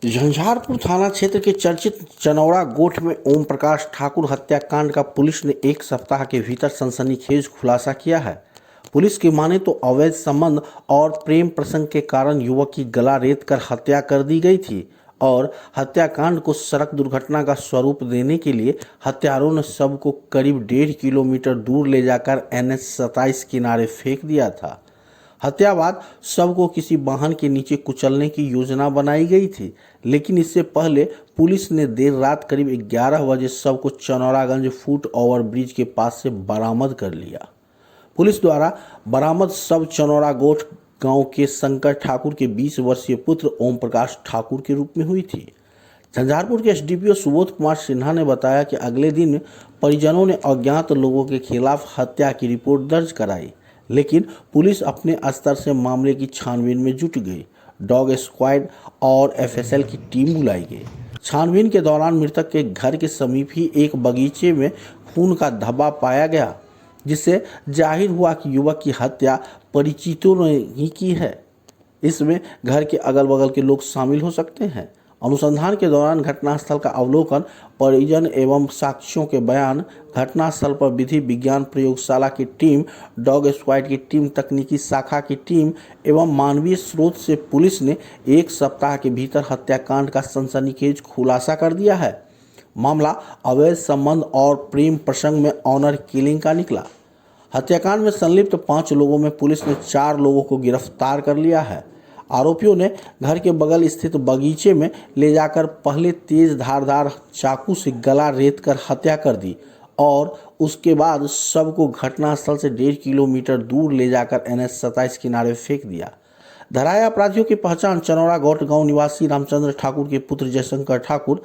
झंझारपुर थाना क्षेत्र के चर्चित चनौरा गोठ में ओम प्रकाश ठाकुर हत्याकांड का पुलिस ने एक सप्ताह के भीतर सनसनीखेज खुलासा किया है। पुलिस की माने तो अवैध संबंध और प्रेम प्रसंग के कारण युवक की गला रेत कर हत्या कर दी गई थी और हत्याकांड को सड़क दुर्घटना का स्वरूप देने के लिए हत्यारों ने शव को करीब 1.5 किलोमीटर दूर ले जाकर NH 27 किनारे फेंक दिया था। हत्या बाद शव को किसी वाहन के नीचे कुचलने की योजना बनाई गई थी, लेकिन इससे पहले पुलिस ने देर रात करीब 11 बजे शव को चनौरागंज फुट ओवर ब्रिज के पास से बरामद कर लिया। पुलिस द्वारा बरामद शव चनौरा गोठ गांव के शंकर ठाकुर के 20 वर्षीय पुत्र ओम प्रकाश ठाकुर के रूप में हुई थी। झंझारपुर के SDPO सुबोध कुमार सिन्हा ने बताया कि अगले दिन परिजनों ने अज्ञात लोगों के खिलाफ हत्या की रिपोर्ट दर्ज कराई, लेकिन पुलिस अपने स्तर से मामले की छानबीन में जुट गई। डॉग स्क्वाड और FSL की टीम बुलाई गई। छानबीन के दौरान मृतक के घर के समीप ही एक बगीचे में खून का धब्बा पाया गया, जिससे जाहिर हुआ कि युवक की हत्या परिचितों ने ही की है। इसमें घर के अगल बगल के लोग शामिल हो सकते हैं। अनुसंधान के दौरान घटनास्थल का अवलोकन, परिजन एवं साक्षियों के बयान, घटनास्थल पर विधि विज्ञान प्रयोगशाला की टीम, डॉग स्क्वाड की टीम, तकनीकी शाखा की टीम एवं मानवीय स्रोत से पुलिस ने एक सप्ताह के भीतर हत्याकांड का सनसनीखेज खुलासा कर दिया है। मामला अवैध संबंध और प्रेम प्रसंग में ऑनर किलिंग का निकला। हत्याकांड में संलिप्त 5 लोगों में पुलिस ने 4 लोगों को गिरफ्तार कर लिया है। आरोपियों ने घर के बगल स्थित बगीचे में ले जाकर पहले तेज धारदार चाकू से गला रेत कर हत्या कर दी और उसके बाद शव को घटनास्थल से 1.5 किलोमीटर दूर ले जाकर NH 27 किनारे फेंक दिया। धराया अपराधियों की पहचान चनौरा गोठ गांव निवासी रामचंद्र ठाकुर के पुत्र जयशंकर ठाकुर,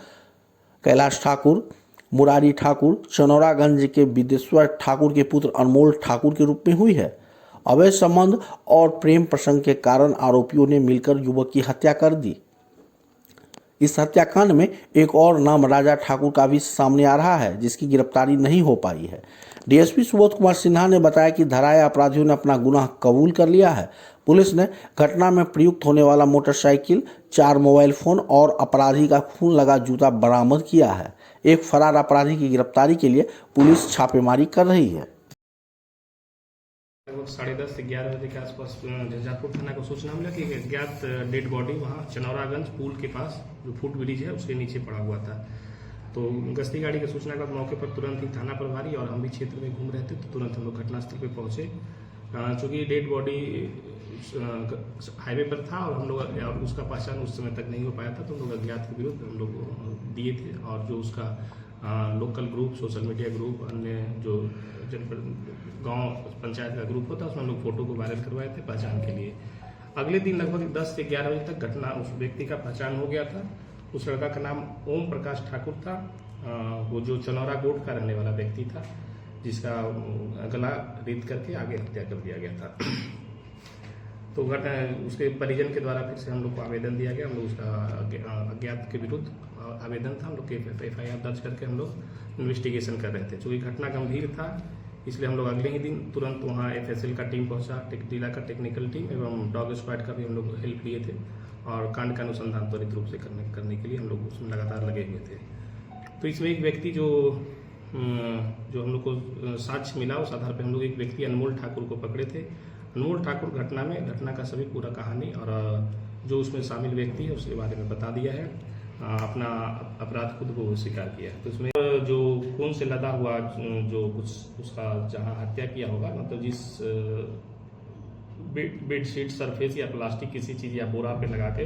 कैलाश ठाकुर, मुरारी ठाकुर, चनौरागंज के विदेश्वर ठाकुर के पुत्र अनमोल ठाकुर के रूप में हुई है। अवैध संबंध और प्रेम प्रसंग के कारण आरोपियों ने मिलकर युवक की हत्या कर दी। इस हत्याकांड में एक और नाम राजा ठाकुर का भी सामने आ रहा है, जिसकी गिरफ्तारी नहीं हो पाई है। DSP सुबोध कुमार सिन्हा ने बताया कि धराया अपराधियों ने अपना गुनाह कबूल कर लिया है। पुलिस ने घटना में प्रयुक्त होने वाला मोटरसाइकिल, 4 मोबाइल फोन और अपराधी का खून लगा जूता बरामद किया है। एक फरार अपराधी की गिरफ्तारी के लिए पुलिस छापेमारी कर रही है। लगभग 10:30 से 11 बजे के आसपास झंझारपुर थाना को सूचना मिला कि एक अज्ञात डेड बॉडी वहाँ चनौरागंज पुल के पास जो फुट ब्रिज है उसके नीचे पड़ा हुआ था। तो गश्ती गाड़ी की सूचना के बाद मौके पर तुरंत ही थाना प्रभारी और हम भी क्षेत्र में घूम रहे थे, तो तुरंत हम लोग घटनास्थल पर पहुंचे। चूँकि डेड बॉडी हाईवे पर था और हम लोग और उसका पहचान उस समय तक नहीं हो पाया था, तो हम लोग अज्ञात के विरुद्ध हम लोग दिए थे और जो उसका local group, social media group, अन्य जो गांव पंचायत का ग्रुप होता है उसमें हम लोग फोटो को वायरल करवाए थे पहचान के लिए। अगले दिन लगभग 10 से 11 बजे तक घटना उस व्यक्ति का पहचान हो गया था। उस लड़का का नाम ओम प्रकाश ठाकुर था। वो जो चनौरा गोठ का रहने वाला व्यक्ति था, जिसका गला रेत करके आगे हत्या कर दिया गया था। तो उसके परिजन के द्वारा फिर से हम लोग को आवेदन दिया गया। हम लोग उसका अज्ञात के विरुद्ध आवेदन था, हम लोग FIR दर्ज करके हम लोग इन्वेस्टिगेशन कर रहे थे। चूँकि घटना गंभीर था, इसलिए हम लोग अगले ही दिन तुरंत वहाँ FSL का टीम पहुँचा, जिला का टेक्निकल टीम एवं डॉग स्क्वाड का भी हम लोग हेल्प लिए थे और कांड का अनुसंधान त्वरित रूप से करने के लिए हम लोग उसमें लगातार लगे हुए थे। तो इसमें एक व्यक्ति जो हम लोग को साक्ष्य मिला, उस आधार पर हम लोग एक व्यक्ति अनमोल ठाकुर को पकड़े थे। अनमोल ठाकुर घटना का सभी पूरा कहानी और जो उसमें शामिल व्यक्ति है उसके बारे में बता दिया है, अपना अपराध खुद को स्वीकार किया है। तो उसमें जो खून से लदा हुआ जो कुछ उसका जहां हत्या किया होगा, मतलब जिस बेडशीट, सरफेस या प्लास्टिक किसी चीज़ या बोरा पे लगा के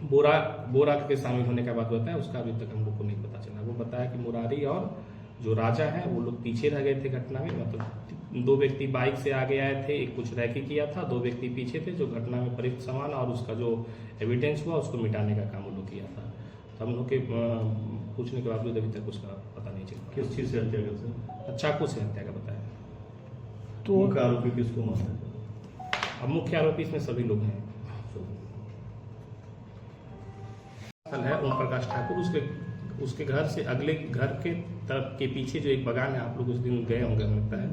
बोरा के शामिल होने का बात होता है, उसका अभी तक हम लोग को नहीं पता चला। वो बताया कि मुरारी और जो राजा है वो लोग पीछे रह गए थे घटना में, मतलब 2 व्यक्ति बाइक से आगे आए थे, एक कुछ रैकी किया था, 2 व्यक्ति पीछे थे जो घटना में प्रयुक्त सामान और उसका जो एविडेंस हुआ उसको मिटाने का काम वो लोग किया था। तो हम लोग के पूछने के बावजूद अभी तक उसका पता नहीं चल पाया। किस चीज़ से हत्या करते? चाकू से हत्या का बताया। तो मुख्य आरोपी किसको मानते हैं? अब मुख्य आरोपी इसमें सभी लोग हैं। है ओम प्रकाश ठाकुर, उसके घर से अगले घर के तरफ के पीछे जो एक बागान है, आप लोग उस दिन गए होंगे लगता है,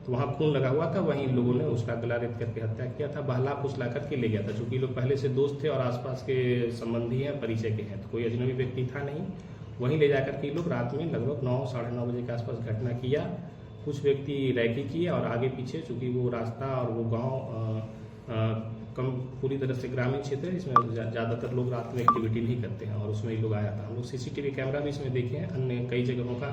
तो वहाँ खून लगा हुआ था, वहीं लोगों ने उसका गला रेत करके हत्या किया था। बहला फुसला करके ले गया था, चूंकि लोग पहले से दोस्त थे और आसपास के संबंधी हैं, परिचय के हैं, तो कोई अजनबी व्यक्ति था नहीं। वहीं ले जाकर के लोग रात में लगभग 9 साढ़े 9 बजे के आसपास घटना किया। कुछ व्यक्ति रैकी किए और आगे पीछे, चूंकि वो रास्ता और वो गाँव कम पूरी तरह से ग्रामीण क्षेत्र है, इसमें ज़्यादातर लोग रात में एक्टिविटी नहीं करते हैं और उसमें ये लोग आया था। हम लोग सीसीटीवी कैमरा भी इसमें देखे हैं, अन्य कई जगहों का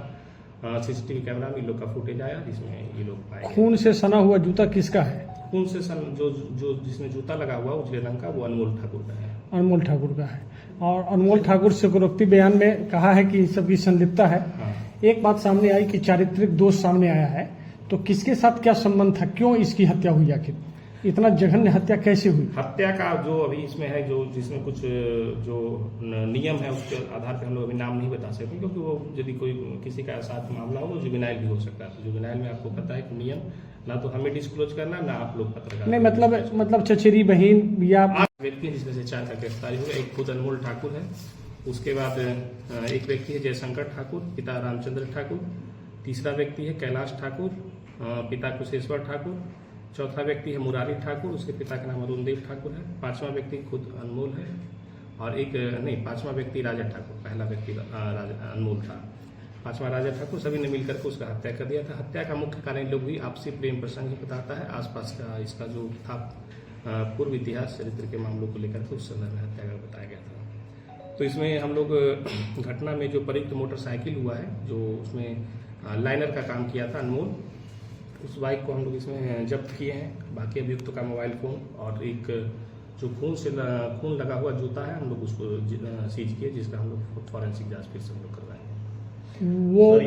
सीसीटीवी कैमरा में इन लोग का फुटेज आया जिसमें ये लोग पाए गए। खून से सना हुआ जूता किसका है? खून से जो जिसमें जूता लगा हुआ उजले रंग का, वो अनमोल ठाकुर का है। अनमोल ठाकुर का है। और अनमोल ठाकुर सिक्योरिटी बयान में कहा है कि सबकी संलिप्तता है। हाँ। एक बात सामने आई कि चारित्रिक दोष सामने आया है, तो किसके साथ क्या संबंध था, क्यों इसकी हत्या हुई, आखिर इतना जघन्य हत्या कैसे हुई? हत्या का जो अभी इसमें है, जो जिसमें कुछ जो नियम है उसके आधार पर हम लोग अभी नाम नहीं बता सकते, क्योंकि वो यदि कोई किसी का साथ मामला हो, जुवेनाइल भी हो सकता है। तो जुवेनाइल में आपको पता है कि नियम ना तो हमें डिस्क्लोज करना, ना आप लोग पत्रकार। नहीं, मतलब चचेरी बहन या व्यक्ति जिसमें से 4 का गिरफ्तारी हुआ। एक खुद अनमोल ठाकुर है, उसके बाद एक व्यक्ति है जयशंकर ठाकुर, पिता रामचंद्र ठाकुर। तीसरा व्यक्ति है कैलाश ठाकुर, पिता कुशेश्वर ठाकुर। चौथा व्यक्ति है मुरारी ठाकुर, उसके पिता का नाम अरुणदेव ठाकुर है। 5वां व्यक्ति खुद अनमोल है और 5वां व्यक्ति राजा ठाकुर, पहला व्यक्ति अनमोल था, 5वां राजा ठाकुर। सभी ने मिलकर के उसका हत्या कर दिया था। हत्या का मुख्य कारण लोग भी आपसी प्रेम प्रसंग ही बताता है। आसपास का इसका जो था पूर्व इतिहास चरित्र के मामलों को लेकर के उस संदर्भ में हत्या का बताया गया था। तो इसमें हम लोग घटना में जो प्रयुक्त मोटरसाइकिल हुआ है, जो उसमें लाइनर का काम किया था अनमोल, उस बाइक को हम लोग इसमें जब्त किए हैं। बाकी अभियुक्त का मोबाइल फोन और एक जो खून लगा हुआ जूता है, हम लोग उसको सीज किए, जिसका हम लोग फॉरेंसिक जांच फिर से हम लोग करवाएंगे। वो